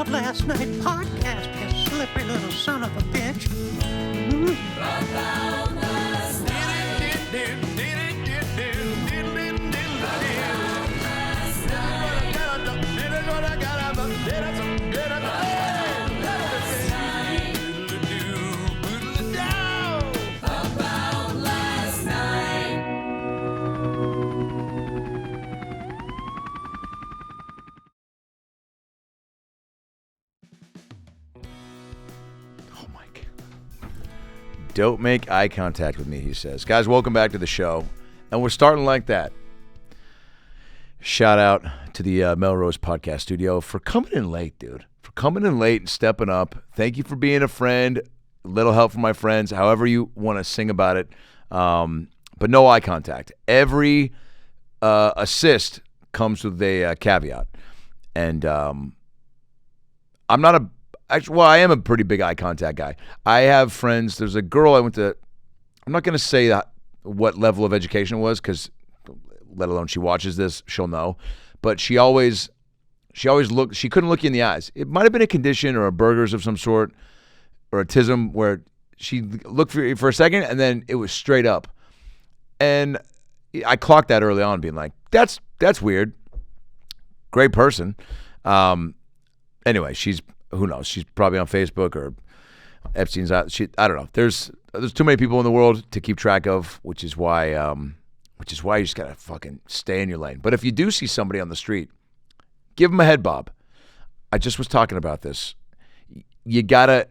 About Last Night podcast, you slippery little son of a bitch. About last night. Don't make eye contact with me, he says. Guys, welcome back to the show. And we're starting like that. Shout out to the Melrose Podcast Studio for coming in late, dude. For coming in late and stepping up. Thank you for being a friend. A little help from my friends, however you want to sing about it. But no eye contact. Every assist comes with a caveat. And I'm not a... Actually, well, I am a pretty big eye contact guy. I have friends. There's a girl I went to. I'm not going to say what level of education it was, because let alone she watches this, she'll know. But she always looked. She couldn't look you in the eyes. It might have been a condition or a burgers of some sort or autism where she looked for a second and then it was straight up. And I clocked that early on, being like, "That's weird." Great person. Anyway, who knows? She's probably on Facebook or Epstein's out. I don't know. There's too many people in the world to keep track of, which is why you just gotta fucking stay in your lane. But if you do see somebody on the street, give them a head bob. I just was talking about this. You gotta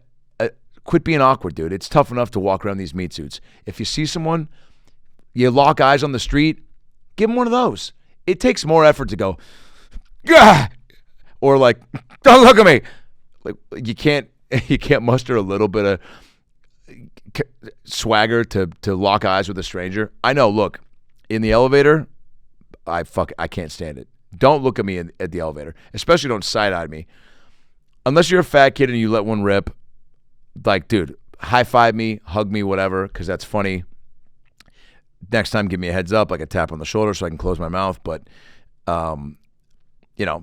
quit being awkward, dude. It's tough enough to walk around these meat suits. If you see someone, you lock eyes on the street, give them one of those. It takes more effort to go, "Gah!" or like, "Don't look at me." Like you can't muster a little bit of swagger to lock eyes with a stranger. I know. Look, in the elevator, I can't stand it. Don't look at me at the elevator, especially don't side eye me. Unless you're a fat kid and you let one rip. Like, dude, high five me, hug me, whatever, because that's funny. Next time, give me a heads up, like a tap on the shoulder, so I can close my mouth. But,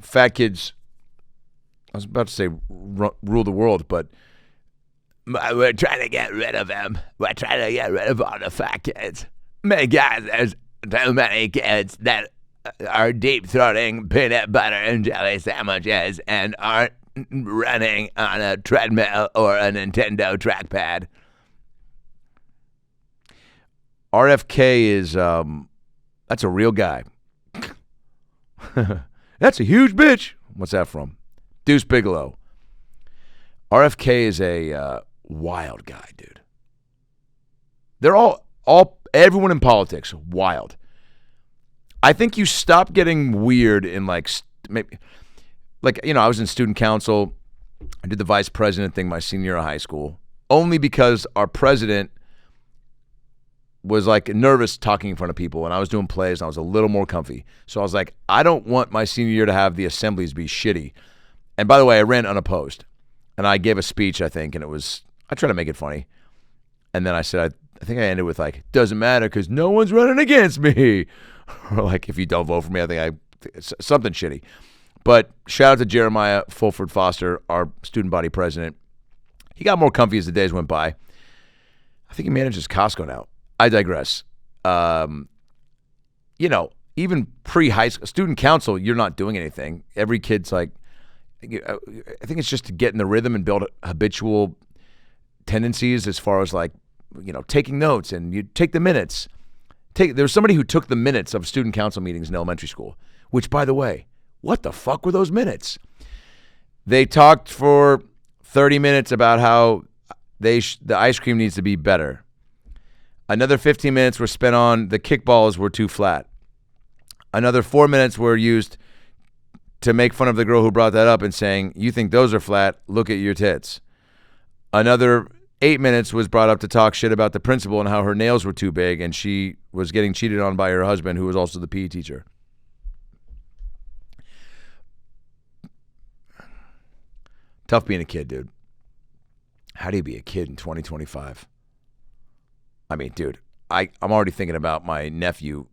fat kids. I was about to say rule the world, but we're trying to get rid of them. We're trying to get rid of all the fat kids. Guys, there's too many kids that are deep-throating peanut butter and jelly sandwiches and aren't running on a treadmill or a Nintendo trackpad. RFK is, that's a real guy. That's a huge bitch. What's that from? Deuce Bigelow. RFK is a wild guy, dude. They're everyone in politics, wild. I think you stop getting weird in I was in student council. I did the vice president thing my senior year of high school, only because our president was like nervous talking in front of people, and I was doing plays, and I was a little more comfy. So I was like, I don't want my senior year to have the assemblies be shitty. And by the way, I ran unopposed, and I gave a speech, I think, and I tried to make it funny. And then I said, I think I ended with like, "Doesn't matter because no one's running against me." Or like, "If you don't vote for me," I think something shitty. But shout out to Jeremiah Fulford Foster, our student body president. He got more comfy as the days went by. I think he manages Costco now. I digress. Even pre-high school, student council, you're not doing anything. Every kid's like, I think it's just to get in the rhythm and build habitual tendencies as far as like, taking notes, and you take the minutes. There was somebody who took the minutes of student council meetings in elementary school, which, by the way, what the fuck were those minutes? They talked for 30 minutes about how the ice cream needs to be better. Another 15 minutes were spent on the kickballs were too flat. Another 4 minutes were used to make fun of the girl who brought that up and saying, "You think those are flat? Look at your tits." Another 8 minutes was brought up to talk shit about the principal and how her nails were too big and she was getting cheated on by her husband, who was also the PE teacher. Tough being a kid, dude. How do you be a kid in 2025? I mean, dude, I'm already thinking about my nephew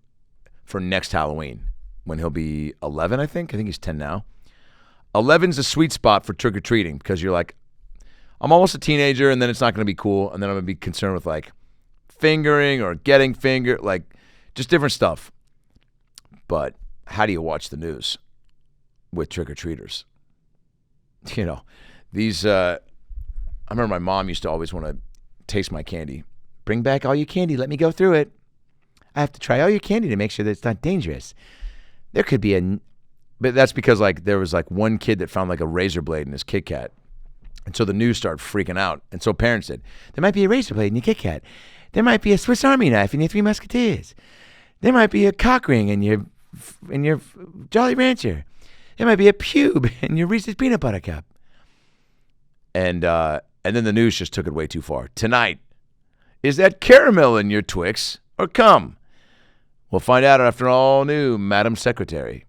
for next Halloween when he'll be 11, I think. I think he's 10 now. 11's a sweet spot for trick-or-treating because you're like, I'm almost a teenager, and then it's not going to be cool, and then I'm going to be concerned with, like, fingering or getting fingered, like, just different stuff. But how do you watch the news with trick-or-treaters? You know, these, I remember my mom used to always want to taste my candy. Bring back all your candy. Let me go through it. I have to try all your candy to make sure that it's not dangerous. There could be but that's because, like, there was, like, one kid that found, like, a razor blade in his Kit Kat. And so the news started freaking out. And so parents said, there might be a razor blade in your Kit Kat. There might be a Swiss Army knife in your Three Musketeers. There might be a cock ring in your Jolly Rancher. There might be a pube in your Reese's Peanut Butter Cup. And then the news just took it way too far. Tonight, is that caramel in your Twix or cum? We'll find out after an all-new Madam Secretary.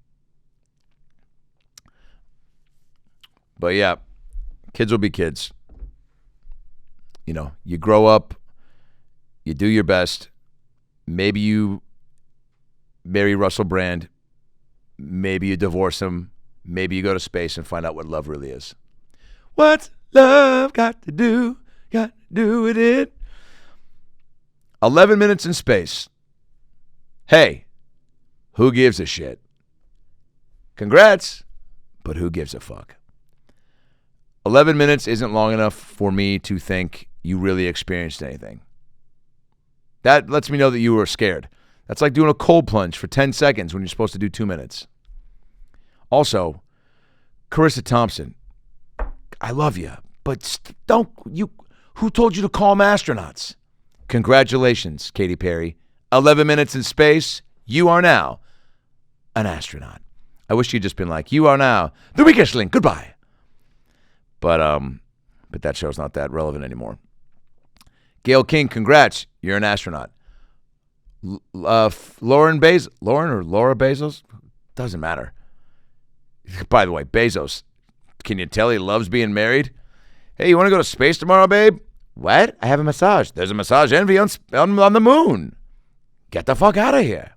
But yeah, kids will be kids. You know, you grow up, you do your best. Maybe you marry Russell Brand. Maybe you divorce him. Maybe you go to space and find out what love really is. What's love got to do with it? 11 minutes in space. Hey, who gives a shit? Congrats, but who gives a fuck? 11 minutes isn't long enough for me to think you really experienced anything. That lets me know that you were scared. That's like doing a cold plunge for 10 seconds when you're supposed to do 2 minutes. Also, Carissa Thompson, I love you, but who told you to call them astronauts? Congratulations, Katy Perry. 11 minutes in space, you are now an astronaut. I wish you'd just been like, you are now the weakest link. Goodbye. But that show's not that relevant anymore. Gail King, congrats. You're an astronaut. Laura Bezos? Doesn't matter. By the way, Bezos, can you tell he loves being married? Hey, you want to go to space tomorrow, babe? What? I have a massage. There's a massage envy on the moon. Get the fuck out of here.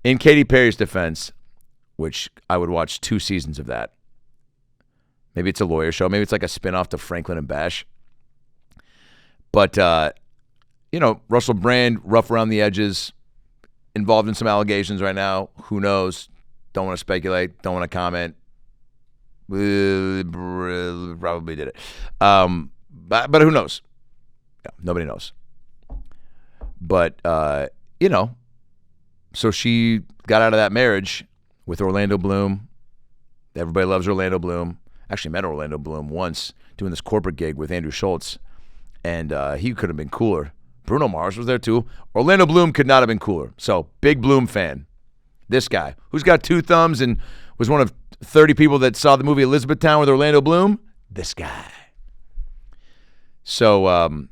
In Katy Perry's defense, which I would watch 2 seasons of that. Maybe it's a lawyer show. Maybe it's like a spinoff to Franklin and Bash. But, Russell Brand, rough around the edges, involved in some allegations right now. Who knows? Don't want to speculate. Don't want to comment. Probably did it. But who knows? Yeah, nobody knows. But, so she got out of that marriage with Orlando Bloom. Everybody loves Orlando Bloom. Actually met Orlando Bloom once doing this corporate gig with Andrew Schultz, and he could have been cooler. Bruno Mars was there too. Orlando Bloom could not have been cooler. So, big Bloom fan. This guy, who's got 2 thumbs and was one of 30 people that saw the movie Elizabethtown with Orlando Bloom. This guy. So,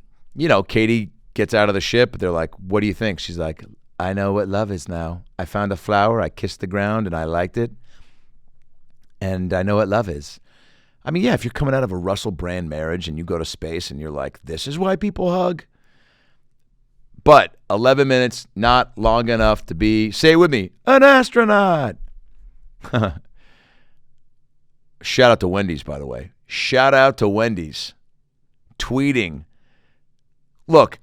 Katy gets out of the ship. They're like, what do you think? She's like, I know what love is now. I found a flower. I kissed the ground, and I liked it. And I know what love is. I mean, yeah, if you're coming out of a Russell Brand marriage and you go to space and you're like, this is why people hug. But 11 minutes, not long enough to be, say it with me, an astronaut. Shout out to Wendy's, by the way. Shout out to Wendy's. Tweeting. Look,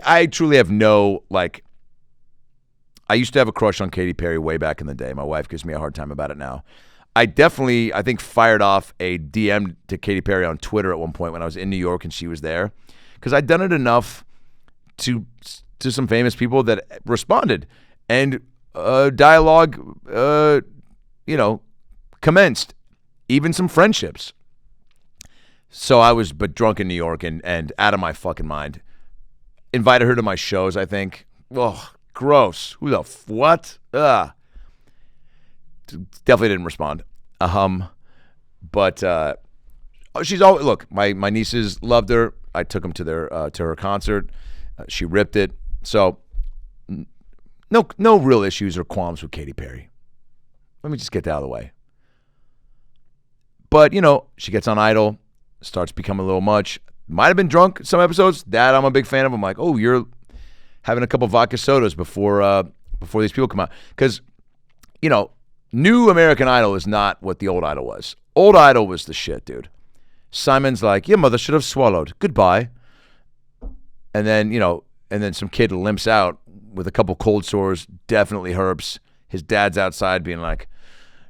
I truly have no, I used to have a crush on Katy Perry way back in the day. My wife gives me a hard time about it now. I think, fired off a DM to Katy Perry on Twitter at one point when I was in New York and she was there. Because I'd done it enough to some famous people that responded. And dialogue, commenced. Even some friendships. So I was drunk in New York and out of my fucking mind. Invited her to my shows, I think. Oh, gross. Who the what? Ugh. Definitely didn't respond. But she's always, look, my nieces loved her. I took them to her concert. She ripped it. So no real issues or qualms with Katy Perry. Let me just get that out of the way. But, she gets on Idol, starts becoming a little much. Might have been drunk some episodes. That I'm a big fan of. I'm like, oh, you're having a couple vodka sodas before these people come out. Because, New American Idol is not what the old Idol was. Old Idol was the shit, dude. Simon's like, your mother should have swallowed. Goodbye. And then, some kid limps out with a couple cold sores, definitely herpes. His dad's outside being like,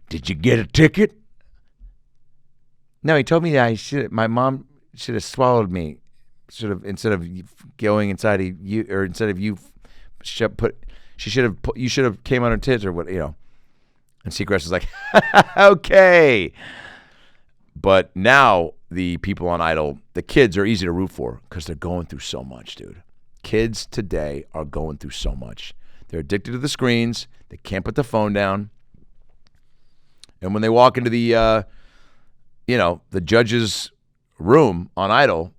did you get a ticket? No, he told me that my mom should have swallowed me. Instead of going inside of you, or instead of you, you should have came on her tits or what, And Seacrest is like, okay. But now the people on Idol, the kids are easy to root for because they're going through so much, dude. Kids today are going through so much. They're addicted to the screens. They can't put the phone down. And when they walk into the, the judge's room on Idol,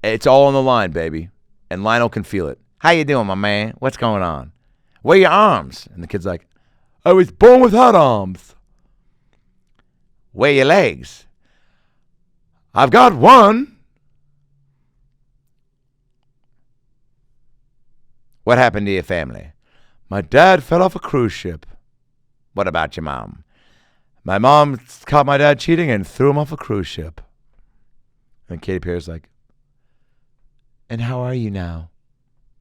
it's all on the line, baby. And Lionel can feel it. How you doing, my man? What's going on? Where are your arms? And the kid's like, I was born without arms. Where are your legs? I've got one. What happened to your family? My dad fell off a cruise ship. What about your mom? My mom caught my dad cheating and threw him off a cruise ship. And Katy Perry's like, and how are you now?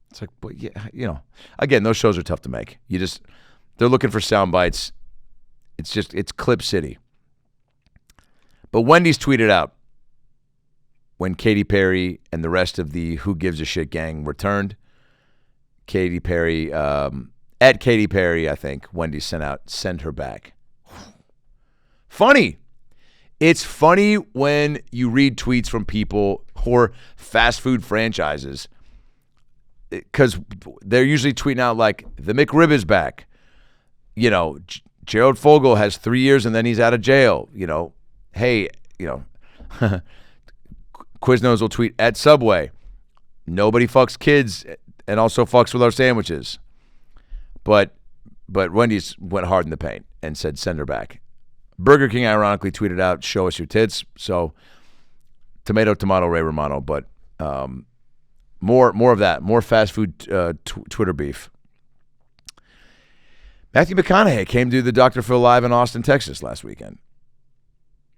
It's like, but yeah, again, those shows are tough to make. They're looking for sound bites. It's clip city. But Wendy's tweeted out when Katy Perry and the rest of the Who Gives a Shit gang returned. Katy Perry, at Katy Perry, I think, Wendy send her back. Funny. It's funny when you read tweets from people or fast food franchises because they're usually tweeting out like, the McRib is back. Gerald Fogle has 3 years and then he's out of jail. Hey, Quiznos will tweet at Subway. Nobody fucks kids and also fucks with our sandwiches. But Wendy's went hard in the paint and said send her back. Burger King ironically tweeted out, show us your tits. So tomato, Ray Romano. But more of that. More fast food Twitter beef. Matthew McConaughey came to the Dr. Phil Live in Austin, Texas last weekend.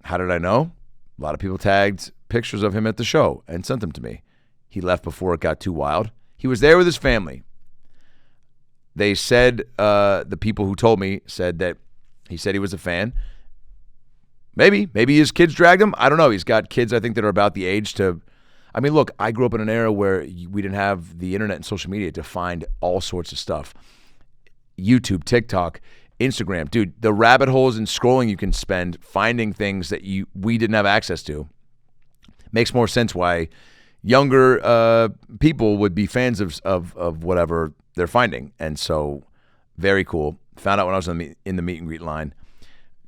How did I know? A lot of people tagged pictures of him at the show and sent them to me. He left before it got too wild. He was there with his family. They said, the people who told me said that he said he was a fan. Maybe his kids dragged him. I don't know. He's got kids, I think, that are about the age to, look, I grew up in an era where we didn't have the internet and social media to find all sorts of stuff. YouTube, TikTok, Instagram. Dude, the rabbit holes and scrolling you can spend finding things that we didn't have access to makes more sense why younger people would be fans of whatever they're finding. And so, very cool. Found out when I was in the meet and greet line.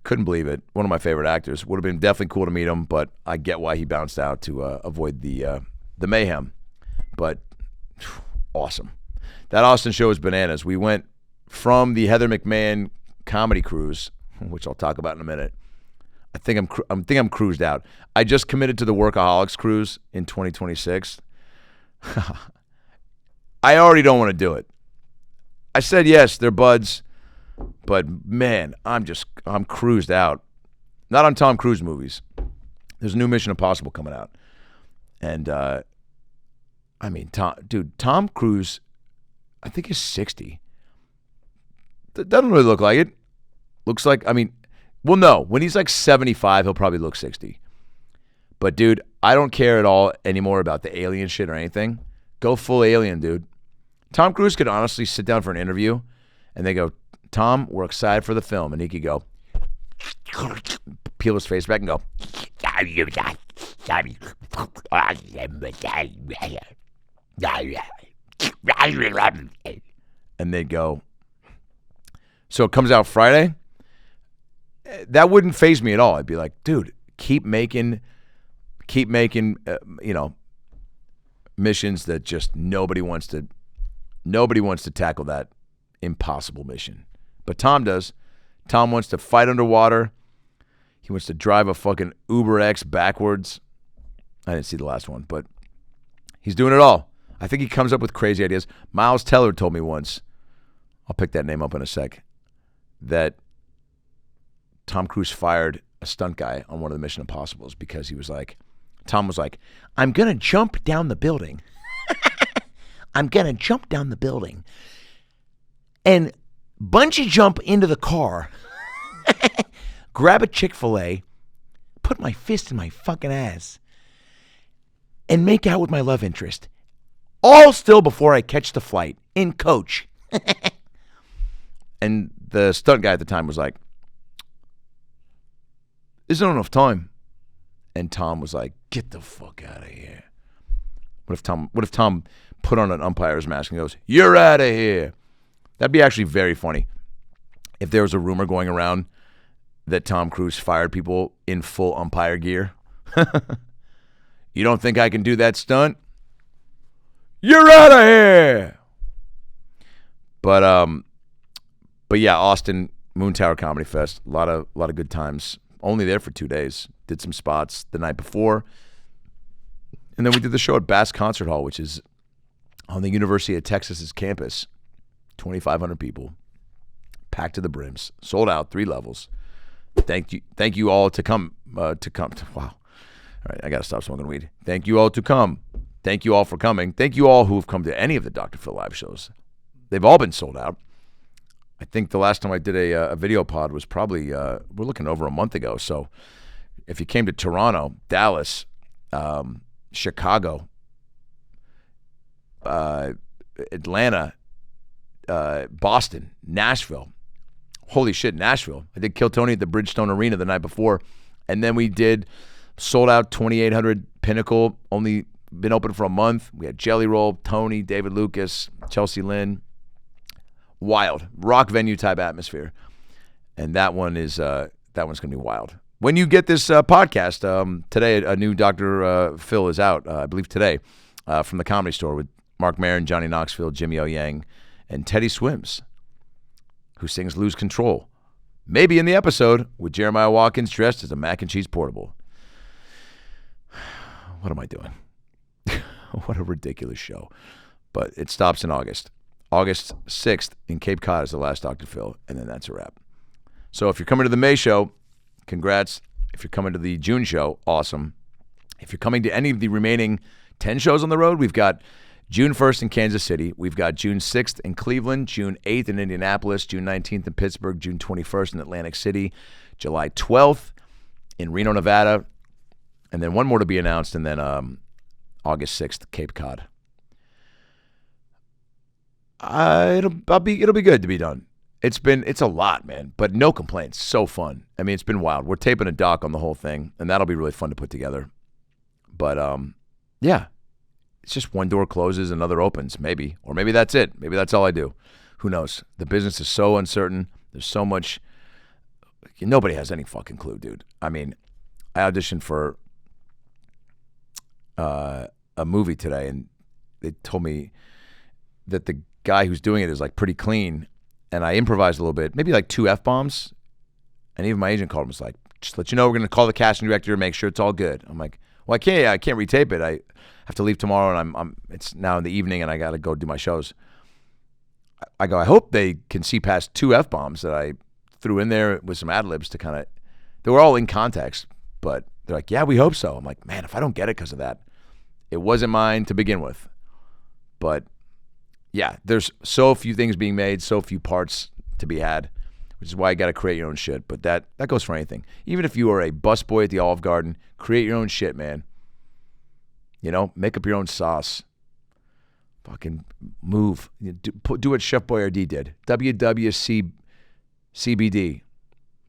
Couldn't believe it. One of my favorite actors. Would have been definitely cool to meet him, but I get why he bounced out to avoid the mayhem. But awesome. That Austin show is bananas. We went from the Heather McMahon comedy cruise, which I'll talk about in a minute. I think I'm cruised out. I just committed to the Workaholics cruise in 2026. I already don't want to do it. I said yes, they're buds, but man, I'm cruised out. Not on Tom Cruise movies. There's a new Mission Impossible coming out, and Tom Cruise, I think is 60. That doesn't really look like it. Looks like, well, no. When he's like 75, he'll probably look 60. But, dude, I don't care at all anymore about the alien shit or anything. Go full alien, dude. Tom Cruise could honestly sit down for an interview, and they go, Tom, we're excited for the film. And he could go, peel his face back and go, and they'd go, so it comes out Friday? That wouldn't faze me at all. I'd be like, dude, keep making, missions that just nobody wants to tackle that impossible mission. But Tom does. Tom wants to fight underwater. He wants to drive a fucking Uber X backwards. I didn't see the last one, but he's doing it all. I think he comes up with crazy ideas. Miles Teller told me once, I'll pick that name up in a sec, that Tom Cruise fired a stunt guy on one of the Mission Impossibles because Tom was like, I'm going to jump down the building. I'm going to jump down the building and bungee jump into the car, grab a Chick-fil-A, put my fist in my fucking ass, and make out with my love interest. All still before I catch the flight in coach. And the stunt guy at the time was like, there's not enough time. And Tom was like, get the fuck out of here. What if Tom put on an umpire's mask and goes, you're out of here? That'd be actually very funny. If there was a rumor going around that Tom Cruise fired people in full umpire gear. You don't think I can do that stunt? You're out of here. But yeah, Austin Moon Tower Comedy Fest, a lot of good times. Only there for 2 days. Did some spots the night before. And then we did the show at Bass Concert Hall, which is on the University of Texas's campus. 2,500 people. Packed to the brims. Sold out, 3 levels. Thank you all to come. Wow. All right, I got to stop smoking weed. Thank you all to come. Thank you all for coming. Thank you all who have come to any of the Dr. Phil live shows. They've all been sold out. I think the last time I did a video pod was probably, we're looking over a month ago. So if you came to Toronto, Dallas, Chicago, Atlanta, Boston, Nashville. Holy shit, Nashville. I did Kill Tony at the Bridgestone Arena the night before. And then we did sold out 2,800 Pinnacle, only been open for a month. We had Jelly Roll, Tony, David Lucas, Chelsea Lynn. Wild. Rock venue type atmosphere. And that one's going to be wild. When you get this podcast, today a new Dr. Phil is out, I believe today, from the Comedy Store with Mark Maron, Johnny Knoxville, Jimmy O. Yang, and Teddy Swims, who sings Lose Control. Maybe in the episode with Jeremiah Watkins dressed as a mac and cheese portable. What am I doing? What a ridiculous show. But it stops in August. August 6th in Cape Cod is the last Dr. Phil, and then that's a wrap. So if you're coming to the May show, congrats. If you're coming to the June show, awesome. If you're coming to any of the remaining 10 shows on the road, we've got June 1st in Kansas City. We've got June 6th in Cleveland, June 8th in Indianapolis, June 19th in Pittsburgh, June 21st in Atlantic City, July 12th in Reno, Nevada, and then one more to be announced, and then August 6th, Cape Cod. It'll be good to be done. It's a lot, man, but no complaints. So fun. I mean, it's been wild. We're taping a doc on the whole thing, and that'll be really fun to put together. But yeah, it's just one door closes, another opens, maybe, or maybe that's it. Maybe that's all I do. Who knows? The business is so uncertain. There's so much. Nobody has any fucking clue, dude. I mean, I auditioned for a movie today, and they told me that the guy who's doing it is like pretty clean, and I improvised a little bit, maybe like 2 F-bombs, and even my agent called him, was like, just let you know we're going to call the casting director, make sure it's all good. I'm like, well, I can't retape it. I have to leave tomorrow, and it's now in the evening, and I got to go do my shows. I go, I hope they can see past 2 F-bombs that I threw in there with some ad-libs to kind of, they were all in context, but they're like, yeah, we hope so. I'm like, man, if I don't get it because of that, it wasn't mine to begin with. But yeah, there's so few things being made, so few parts to be had, which is why you got to create your own shit. But that goes for anything. Even if you are a busboy at the Olive Garden, create your own shit, man. You know, make up your own sauce. Fucking move. Do what Chef Boyardee did. WWCBD.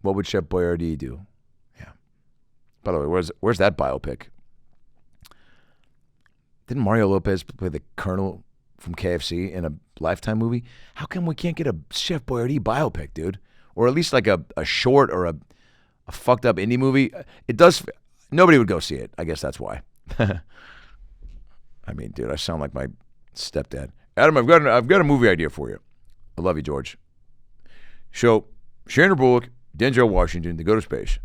What would Chef Boyardee do? Yeah. By the way, where's that biopic? Didn't Mario Lopez play the Colonel from KFC in a Lifetime movie? How come we can't get a Chef Boyardee biopic, dude? Or at least like a short or a fucked up indie movie? It does. Nobody would go see it. I guess that's why. I mean, dude, I sound like my stepdad. Adam, I've got a movie idea for you. I love you, George. So, Sandra Bullock, Denzel Washington, they go to space.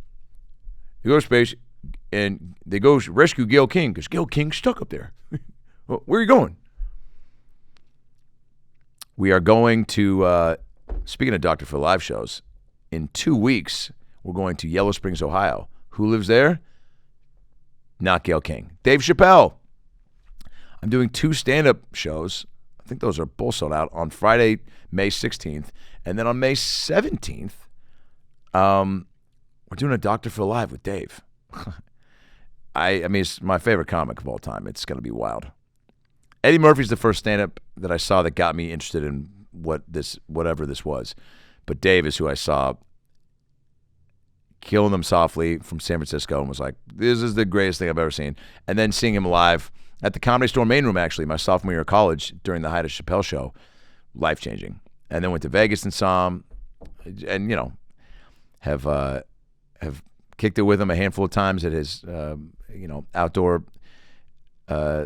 And they go rescue Gail King because Gail King's stuck up there. Well, where are you going? We are going to, speaking of Dr. Phil live shows, in 2 weeks, we're going to Yellow Springs, Ohio. Who lives there? Not Gayle King. Dave Chappelle. I'm doing 2 stand-up shows. I think those are both sold out on Friday, May 16th. And then on May 17th, we're doing a Dr. Phil Live with Dave. I mean, it's my favorite comic of all time. It's going to be wild. Eddie Murphy's the first stand-up that I saw that got me interested in whatever this was. But Dave is who I saw killing them softly from San Francisco and was like, this is the greatest thing I've ever seen. And then seeing him live at the Comedy Store main room, actually, my sophomore year of college during the height of Chappelle show, life-changing. And then went to Vegas and saw him and, you know, have kicked it with him a handful of times at his, outdoor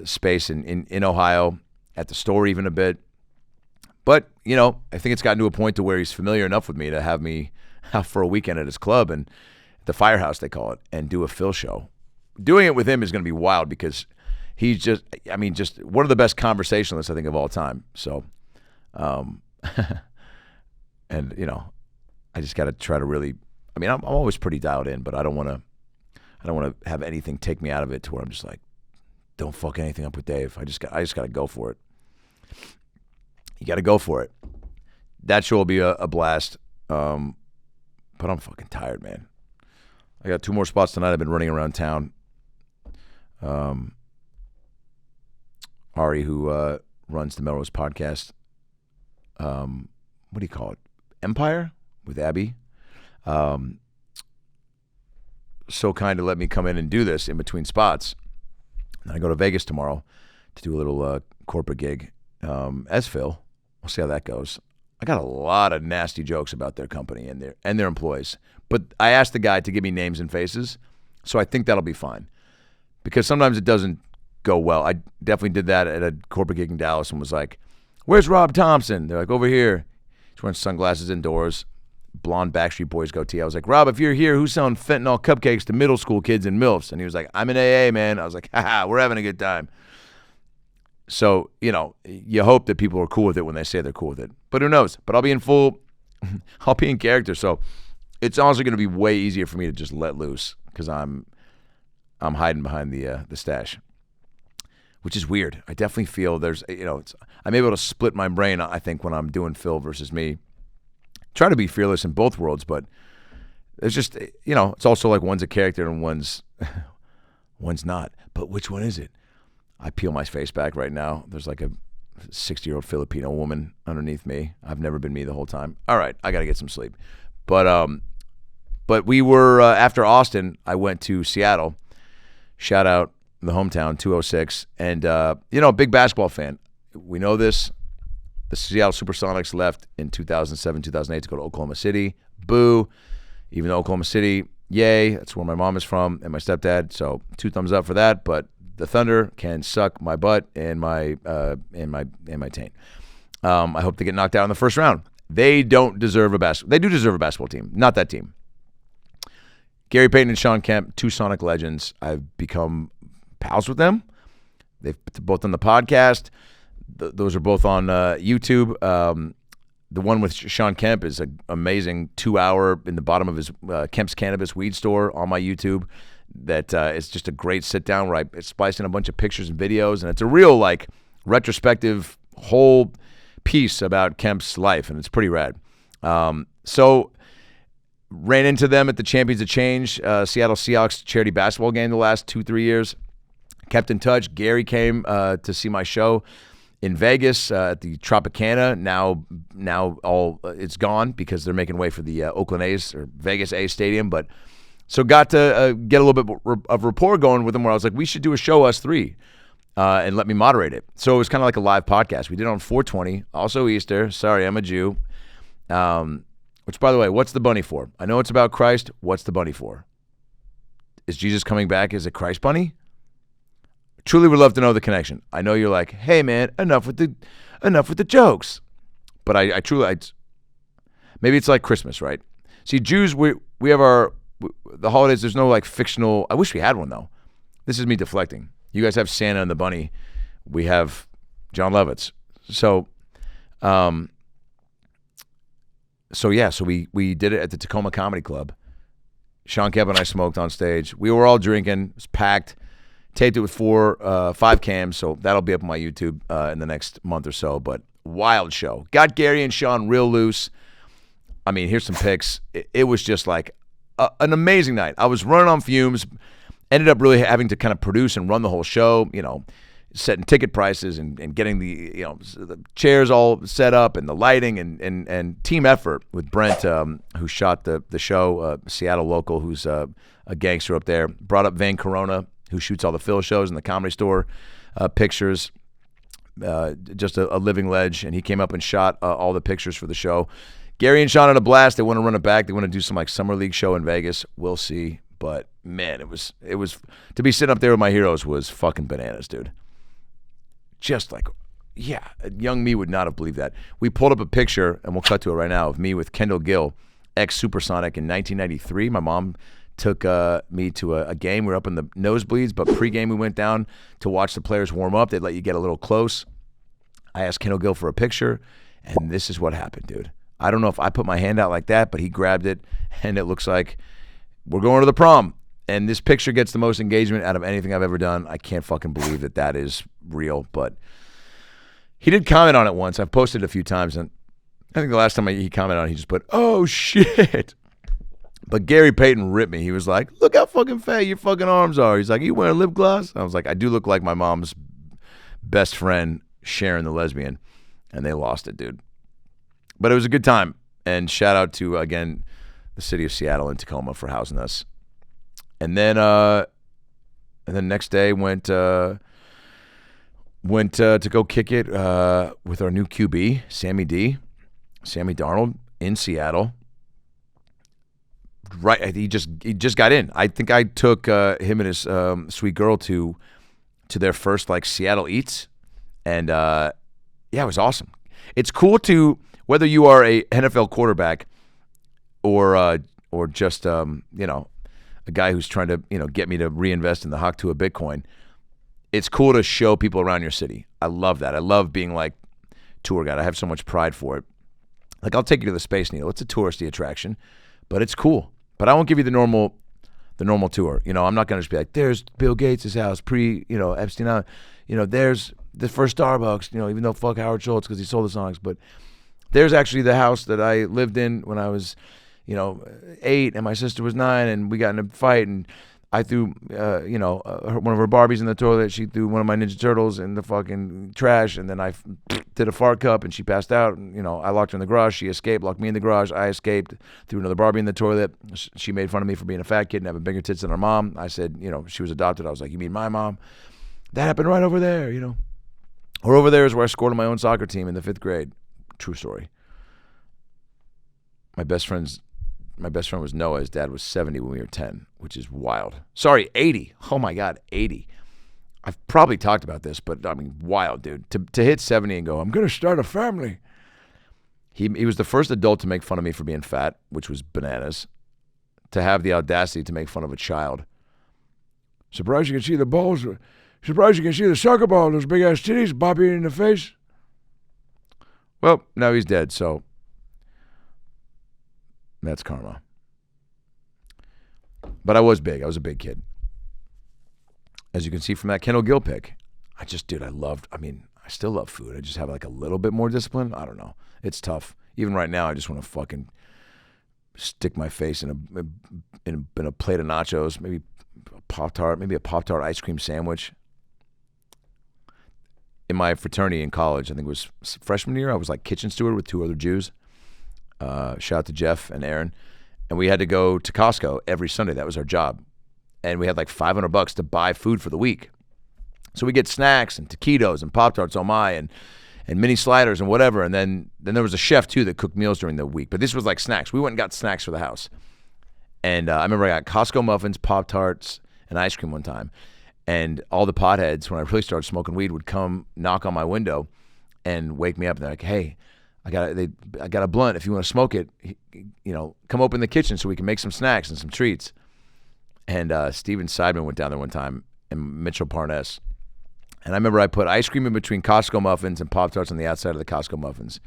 space in Ohio, at the store even a bit. But, you know, I think it's gotten to a point to where he's familiar enough with me to have me out for a weekend at his club and the Firehouse, they call it, and do a Phil show. Doing it with him is going to be wild because he's just one of the best conversationalists, I think, of all time. So, and, you know, I just got to try to really, I mean, I'm always pretty dialed in, but I don't want to have anything take me out of it to where I'm just like, don't fuck anything up with Dave. I just got to go for it. You got to go for it. That show will be a blast. But I'm fucking tired, man. I got 2 more spots tonight. I've been running around town. Ari, who runs the Melrose podcast, what do you call it? Empire with Abby. So kind to let me come in and do this in between spots. And I go to Vegas tomorrow to do a little corporate gig as Phil. We'll see how that goes. I got a lot of nasty jokes about their company and their employees. But I asked the guy to give me names and faces, so I think that'll be fine. Because sometimes it doesn't go well. I definitely did that at a corporate gig in Dallas and was like, where's Rob Thompson? They're like, over here. He's wearing sunglasses indoors, blonde Backstreet Boys goatee. I was like, Rob, if you're here, who's selling fentanyl cupcakes to middle school kids and MILFs? And he was like, I'm in AA, man. I was like, haha, we're having a good time. So, you know, you hope that people are cool with it when they say they're cool with it. But who knows? But I'll be in character. So it's also going to be way easier for me to just let loose because I'm hiding behind the stash, which is weird. I definitely feel I'm able to split my brain, I think, when I'm doing Phil versus me. Try to be fearless in both worlds, but it's just, it's also like one's a character and one's not. But which one is it? I peel my face back right now. There's like a 60-year-old Filipino woman underneath me. I've never been me the whole time. All right, I got to get some sleep. But we were, after Austin, I went to Seattle. Shout out the hometown, 206. And, big basketball fan. We know this. The Seattle Supersonics left in 2007, 2008 to go to Oklahoma City. Boo. Even though Oklahoma City, yay. That's where my mom is from and my stepdad. So 2 thumbs up for that. But the Thunder can suck my butt and my taint. I hope they get knocked out in the first round. They don't deserve a basketball. They do deserve a basketball team, not that team. Gary Payton and Shawn Kemp, 2 Sonic legends. I've become pals with them. They've both done the podcast. Those are both on YouTube. The one with Shawn Kemp is an amazing 2-hour in the bottom of his Kemp's Cannabis weed store on my YouTube. That is just a great sit down where I splice in a bunch of pictures and videos, and it's a real retrospective whole piece about Kemp's life, and it's pretty rad. So ran into them at the Champions of Change Seattle Seahawks charity basketball game the last 2-3 years. Kept in touch. Gary came to see my show in Vegas at the Tropicana. Now all it's gone because they're making way for the Oakland A's or Vegas A's stadium, but. So got to get a little bit of rapport going with them where I was like, we should do a show, us 3, and let me moderate it. So it was kind of like a live podcast. We did it on 420, also Easter. Sorry, I'm a Jew. Which, by the way, what's the bunny for? I know it's about Christ. What's the bunny for? Is Jesus coming back as a Christ bunny? Truly would love to know the connection. I know you're like, hey, man, enough with the jokes. But I truly, maybe it's like Christmas, right? See, Jews, we have the holidays, there's no fictional. I wish we had one though. This is me deflecting. You guys have Santa and the Bunny. We have John Lovitz. So so we did it at the Tacoma Comedy Club. Shawn Kemp and I smoked on stage. We were all drinking. It was packed. Taped it with 5 cams, so that'll be up on my YouTube in the next month or so. But wild show. Got Gary and Shawn real loose. I mean, here's some pics. It was just like an amazing night. I was running on fumes. Ended up really having to kind of produce and run the whole show, setting ticket prices and getting the chairs all set up and the lighting and team effort with Brent, who shot the show, Seattle local, who's a gangster up there. Brought up Van Corona, who shoots all the Phil shows in the Comedy Store pictures, just a living ledge, and he came up and shot all the pictures for the show. Gary and Shawn had a blast. They want to run it back. They want to do some like summer league show in Vegas. We'll see. But man, it was to be sitting up there with my heroes was fucking bananas, dude. Just like, yeah, young me would not have believed that. We pulled up a picture, and we'll cut to it right now, of me with Kendall Gill, ex-Supersonic in 1993. My mom took me to a game. We were up in the nosebleeds, but pregame we went down to watch the players warm up. They'd let you get a little close. I asked Kendall Gill for a picture, and this is what happened, dude. I don't know if I put my hand out like that, but he grabbed it, and it looks like we're going to the prom. And this picture gets the most engagement out of anything I've ever done. I can't fucking believe that is real. But he did comment on it once. I've posted it a few times, and I think the last time he commented on it, he just put, "Oh, shit." But Gary Payton ripped me. He was like, "Look how fucking fat your fucking arms are." He's like, "You wearing lip gloss?" I was like, "I do look like my mom's best friend, Sharon the lesbian." And they lost it, dude. But it was a good time. And shout out to, again, the city of Seattle and Tacoma for housing us. And then next day went to go kick it with our new QB, Sammy Darnold in Seattle. Right, he just got in. I think I took him and his sweet girl to their first like Seattle Eats, and yeah, it was awesome. It's cool to, whether you are a NFL quarterback or just a guy who's trying to get me to reinvest in the Hawk to a Bitcoin. It's cool to show people around your city. I love that. I love being like tour guide. I have so much pride for it. Like, I'll take you to the Space Needle. It's a touristy attraction, but it's cool. But I won't give you the normal tour. I'm not going to just be like, there's Bill Gates' house, Epstein Island. There's the first Starbucks, even though fuck Howard Schultz because he sold the songs. But there's actually the house that I lived in when I was, 8 and my sister was 9 and we got in a fight and I threw, one of her Barbies in the toilet. She threw one of my Ninja Turtles in the fucking trash, and then I did a fart cup, and she passed out. And, I locked her in the garage. She escaped, locked me in the garage. I escaped, threw another Barbie in the toilet. She made fun of me for being a fat kid and having bigger tits than her mom. I said, she was adopted. I was like, "You mean my mom?" That happened right over there, Or over there is where I scored on my own soccer team in the 5th grade. True story. My best friend was Noah. His dad was 70 when we were 10, which is wild. Sorry, 80. Oh my God, 80. I've probably talked about this, but I mean, wild, dude. To hit 70 and go, "I'm going to start a family." He was the first adult to make fun of me for being fat, which was bananas. To have the audacity to make fun of a child. "Surprised you can see the balls. Surprised you can see the soccer ball, those big ass titties, Bobby in the face." Well, now he's dead, so that's karma. But I was big. I was a big kid. As you can see from that Kendall Gill pic. I still love food. I just have like a little bit more discipline. I don't know. It's tough. Even right now, I just want to fucking stick my face in a plate of nachos, maybe a Pop-Tart, maybe a Pop-Tart ice cream sandwich. In my fraternity in college, I think it was freshman year, I was like kitchen steward with 2 other Jews. Shout out to Jeff and Aaron. And we had to go to Costco every Sunday. That was our job. And we had like $500 to buy food for the week. So we get snacks and taquitos and Pop-Tarts, oh my, and mini sliders and whatever. And then there was a chef too that cooked meals during the week. But this was like snacks. We went and got snacks for the house. And I remember I got Costco muffins, Pop-Tarts, and ice cream one time. And all the potheads, when I really started smoking weed, would come knock on my window and wake me up. And they're like, "Hey, I got a blunt. If you want to smoke it, come open the kitchen so we can make some snacks and some treats." And Steven Seidman went down there one time, and Mitchell Parness. And I remember I put ice cream in between Costco muffins and Pop-Tarts on the outside of the Costco muffins.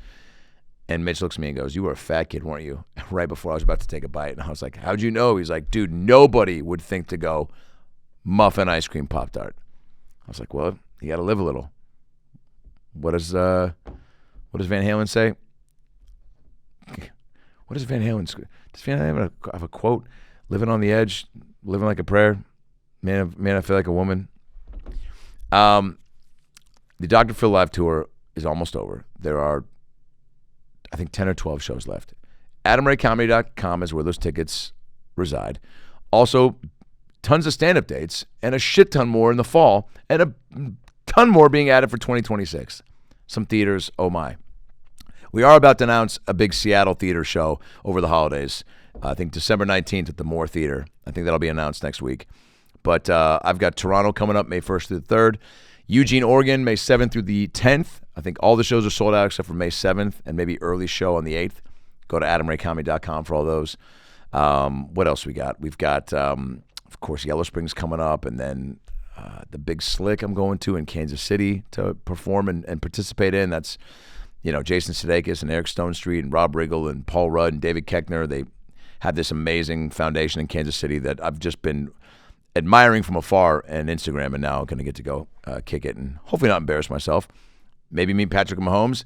And Mitch looks at me and goes, "You were a fat kid, weren't you?" Right before I was about to take a bite. And I was like, "How'd you know?" He's like, "Dude, nobody would think to go muffin ice cream Pop-Tart." I was like, "Well, you got to live a little." What does Van Halen say? What does Van Halen? Does Van Halen have a quote? Living on the edge, living like a prayer. Man, I feel like a woman. The Dr. Phil Live Tour is almost over. There are, I think, 10 or 12 shows left. AdamRayComedy.com is where those tickets reside. Also, tons of stand-up dates and a shit ton more in the fall and a ton more being added for 2026. Some theaters, oh my. We are about to announce a big Seattle theater show over the holidays. I think December 19th at the Moore Theater. I think that'll be announced next week. But I've got Toronto coming up May 1st through the 3rd. Eugene, Oregon, May 7th through the 10th. I think all the shows are sold out except for May 7th and maybe early show on the 8th. Go to AdamRayComedy.com for all those. What else we got? We've got, of course, Yellow Springs coming up, and then the Big Slick I'm going to in Kansas City to perform and participate in. That's, Jason Sudeikis and Eric Stonestreet and Rob Riggle and Paul Rudd and David Koechner. They have this amazing foundation in Kansas City that I've just been admiring from afar and Instagram, and now I'm going to get to go kick it and hopefully not embarrass myself. Maybe meet Patrick Mahomes.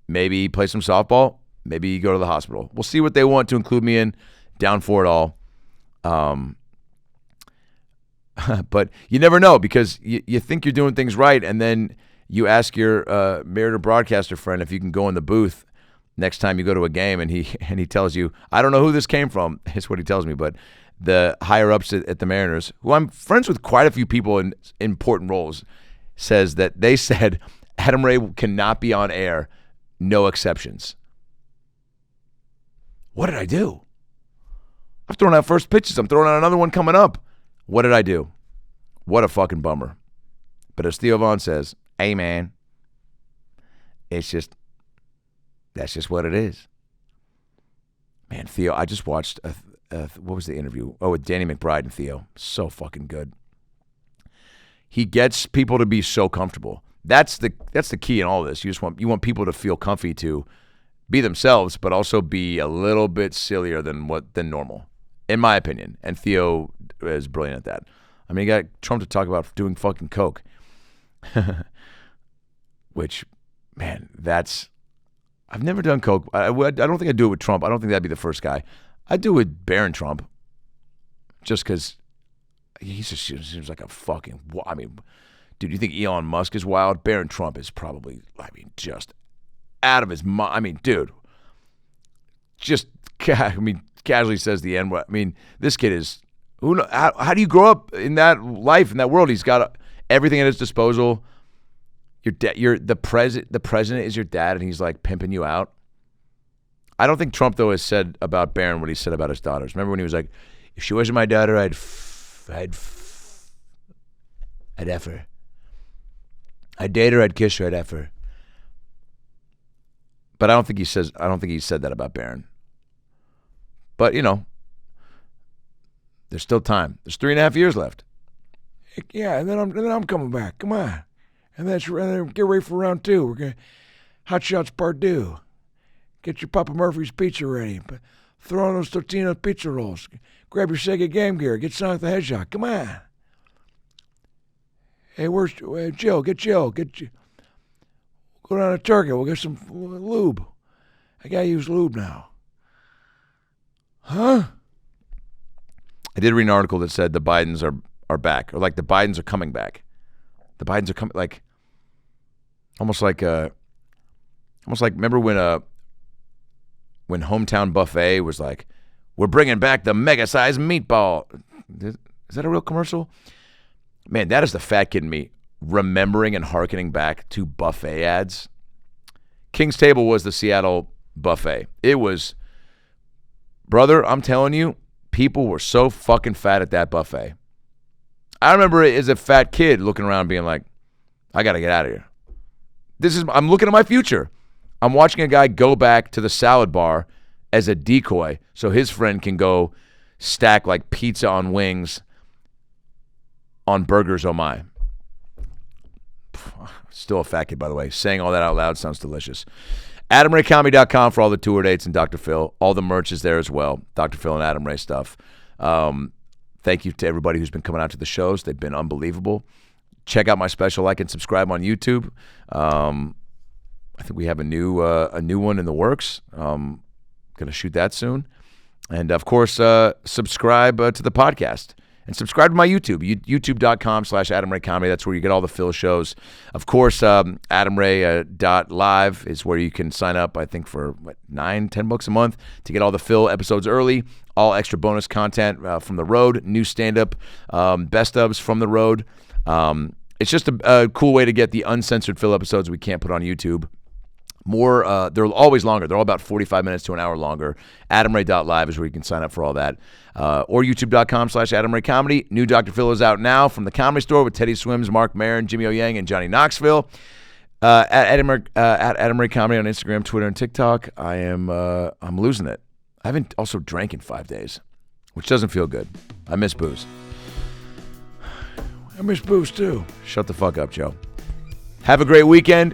Maybe play some softball. Maybe go to the hospital. We'll see what they want to include me in. Down for it all. But you never know, because you think you're doing things right, and then you ask your married or broadcaster friend if you can go in the booth next time you go to a game, and he tells you, I don't know who this came from. It's what he tells me, but the higher-ups at the Mariners, who I'm friends with quite a few people in important roles, says that they said Adam Ray cannot be on air, no exceptions. What did I do? I've thrown out first pitches. I'm throwing out another one coming up. What did I do? What a fucking bummer. But as Theo Vaughn says, hey, man, that's just what it is. Man, Theo, I just watched, what was the interview? Oh, with Danny McBride and Theo. So fucking good. He gets people to be so comfortable. That's the key in all this. You want people to feel comfy to be themselves, but also be a little bit sillier than normal, in my opinion. And Theo is brilliant at that. I mean, he got Trump to talk about doing fucking coke, which, man, I've never done coke. I don't think I'd do it with Trump. I don't think that'd be the first guy. I'd do it with Barron Trump, just because he just seems like a fucking, dude, you think Elon Musk is wild? Barron Trump is probably, just out of his mind. Dude, casually says the N-word. This kid is, how do you grow up in that life, in that world? He's got everything at his disposal. The president is your dad, and he's like pimping you out. I don't think Trump, though, has said about Barron what he said about his daughters. Remember when he was like, if she wasn't my daughter, I'd F her. I'd date her, I'd kiss her, I'd F her. But I don't think he said that about Barron. But, there's still time. There's 3.5 years left. Yeah, and then I'm coming back. Come on. And then get ready for round 2. We're going to Hot Shots Part 2. Get your Papa Murphy's pizza ready. Throw on those Totino's pizza rolls. Grab your Sega Game Gear. Get Sonic the Hedgehog. Come on. Hey, where's Jill? Get Jill. Go down to Target. We'll get some lube. I got to use lube now. Huh? I did read an article that said the Bidens are back, or like the Bidens are coming back. The Bidens are coming, like, almost like remember when Hometown Buffet was like, we're bringing back the mega-sized meatball. Is that a real commercial? Man, that is the fat kid in me remembering and hearkening back to buffet ads. King's Table was the Seattle buffet. It was, brother, I'm telling you, people were so fucking fat at that buffet. I remember it as a fat kid looking around being like, I got to get out of here. I'm looking at my future. I'm watching a guy go back to the salad bar as a decoy so his friend can go stack like pizza on wings on burgers, oh my. Still a fat kid, by the way. Saying all that out loud sounds delicious. AdamRayComedy.com for all the tour dates and Dr. Phil. All the merch is there as well. Dr. Phil and Adam Ray stuff. Thank you to everybody who's been coming out to the shows. They've been unbelievable. Check out my special, like and subscribe on YouTube. I think we have a new one in the works. Going to shoot that soon. And, of course, subscribe to the podcast. And subscribe to my YouTube, youtube.com/AdamRayComedy. That's where you get all the Phil shows. Of course, AdamRay.live is where you can sign up, I think, for $9-10 a month to get all the Phil episodes early, all extra bonus content from the road, new stand-up, best ofs from the road. It's just a cool way to get the uncensored Phil episodes we can't put on YouTube. They're always longer. They're all about 45 minutes to an hour longer. AdamRay.live is where you can sign up for all that. Or youtube.com/AdamRayComedy. New Dr. Phil is out now from the Comedy Store with Teddy Swims, Mark Maron, Jimmy O. Yang, and Johnny Knoxville. At Adam Ray Comedy on Instagram, Twitter, and TikTok. I'm losing it. I haven't also drank in 5 days, which doesn't feel good. I miss booze. I miss booze too. Shut the fuck up, Joe. Have a great weekend.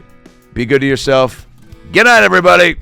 Be good to yourself. Good night, everybody.